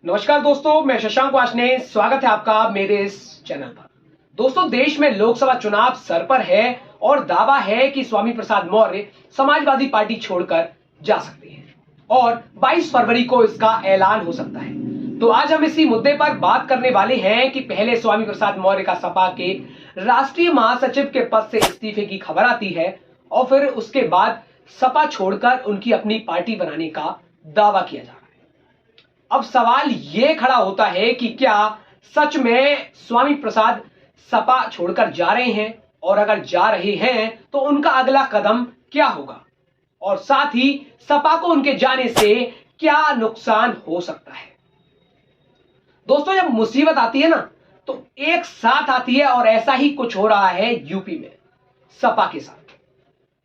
नमस्कार दोस्तों, मैं शशांक वाशने। स्वागत है आपका मेरे इस चैनल पर। दोस्तों, देश में लोकसभा चुनाव सर पर है और दावा है कि स्वामी प्रसाद मौर्य समाजवादी पार्टी छोड़कर जा सकते हैं और 22 फरवरी को इसका ऐलान हो सकता है। तो आज हम इसी मुद्दे पर बात करने वाले हैं कि पहले स्वामी प्रसाद मौर्य का सपा के राष्ट्रीय महासचिव के पद से इस्तीफे की खबर आती है और फिर उसके बाद सपा छोड़कर उनकी अपनी पार्टी बनाने का दावा किया जा रहा है। अब सवाल यह खड़ा होता है कि क्या सच में स्वामी प्रसाद सपा छोड़कर जा रहे हैं, और अगर जा रहे हैं तो उनका अगला कदम क्या होगा, और साथ ही सपा को उनके जाने से क्या नुकसान हो सकता है। दोस्तों, जब मुसीबत आती है ना तो एक साथ आती है, और ऐसा ही कुछ हो रहा है यूपी में सपा के साथ,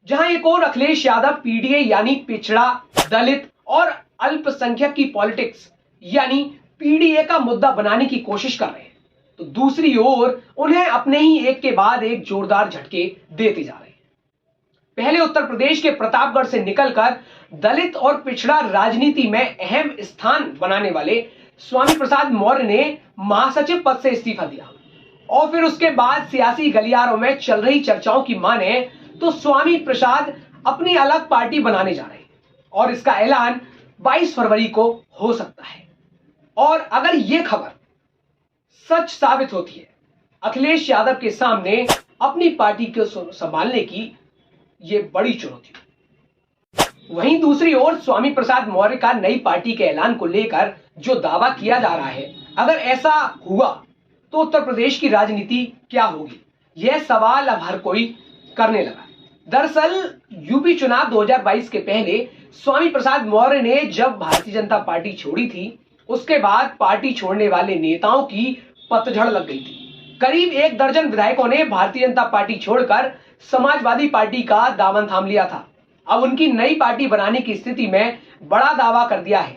जहां एक और अखिलेश यादव पीडीए यानी पिछड़ा, दलित और अल्पसंख्यक की पॉलिटिक्स यानी पीडीए का मुद्दा बनाने की कोशिश कर रहे हैं, तो दूसरी ओर उन्हें अपने ही एक के बाद एक जोरदार झटके देते जा रहे हैं। पहले उत्तर प्रदेश के प्रतापगढ़ से निकलकर दलित और पिछड़ा राजनीति में अहम स्थान बनाने वाले स्वामी प्रसाद मौर्य ने महासचिव पद से इस्तीफा दिया, और फिर उसके बाद सियासी गलियारों में चल रही चर्चाओं की माने तो स्वामी प्रसाद अपनी अलग पार्टी बनाने जा रहे हैं, और इसका ऐलान 22 फरवरी को हो सकता है। और अगर यह खबर सच साबित होती है, अखिलेश यादव के सामने अपनी पार्टी को संभालने की यह बड़ी चुनौती है। वहीं दूसरी ओर स्वामी प्रसाद मौर्य का नई पार्टी के ऐलान को लेकर जो दावा किया जा रहा है, अगर ऐसा हुआ तो उत्तर प्रदेश की राजनीति क्या होगी, यह सवाल अब हर कोई करने लगा। दरअसल यूपी चुनाव 2022 के पहले स्वामी प्रसाद मौर्य ने जब भारतीय जनता पार्टी छोड़ी थी, उसके बाद पार्टी छोड़ने वाले नेताओं की पतझड़ लग गई थी। करीब 1 दर्जन विधायकों ने भारतीय जनता पार्टी छोड़कर समाजवादी पार्टी का दामन थाम लिया था। अब उनकी नई पार्टी बनाने की स्थिति में बड़ा दावा कर दिया है।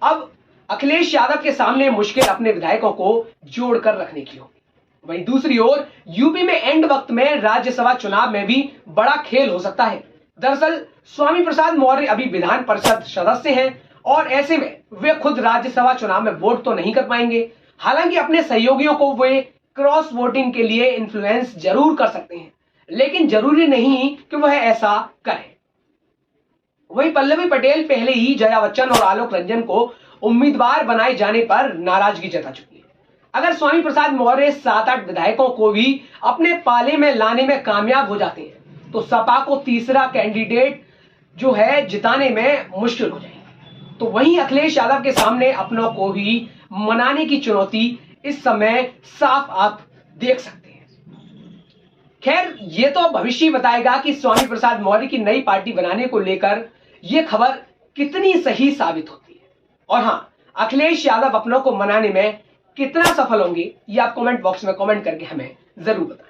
अब अखिलेश यादव के सामने मुश्किल अपने विधायकों को जोड़कर रखने की होगी। वहीं दूसरी ओर यूपी में एंड वक्त में राज्यसभा चुनाव में भी बड़ा खेल हो सकता है। दरअसल स्वामी प्रसाद मौर्य अभी विधान परिषद सदस्य हैं, और ऐसे में वे खुद राज्यसभा चुनाव में वोट तो नहीं कर पाएंगे। हालांकि अपने सहयोगियों को वे क्रॉस वोटिंग के लिए इन्फ्लुएंस जरूर कर सकते हैं, लेकिन जरूरी नहीं कि वह ऐसा करें। वहीं पल्लवी पटेल पहले ही जया बच्चन और आलोक रंजन को उम्मीदवार बनाए जाने पर नाराजगी जता चुकी है। अगर स्वामी प्रसाद मौर्य 7-8 विधायकों को भी अपने पाले में लाने में कामयाब हो जाते हैं, तो सपा को तीसरा कैंडिडेट जो है जिताने में मुश्किल हो जाएगी। तो वहीं अखिलेश यादव के सामने अपनों को ही मनाने की चुनौती इस समय साफ आप देख सकते हैं। खैर, ये तो भविष्य बताएगा कि स्वामी प्रसाद मौर्य की नई पार्टी बनाने को लेकर यह खबर कितनी सही साबित होती है, और हां, अखिलेश यादव अपनों को मनाने में कितना सफल होंगे, ये आप कमेंट बॉक्स में कमेंट करके हमें जरूर बताएं।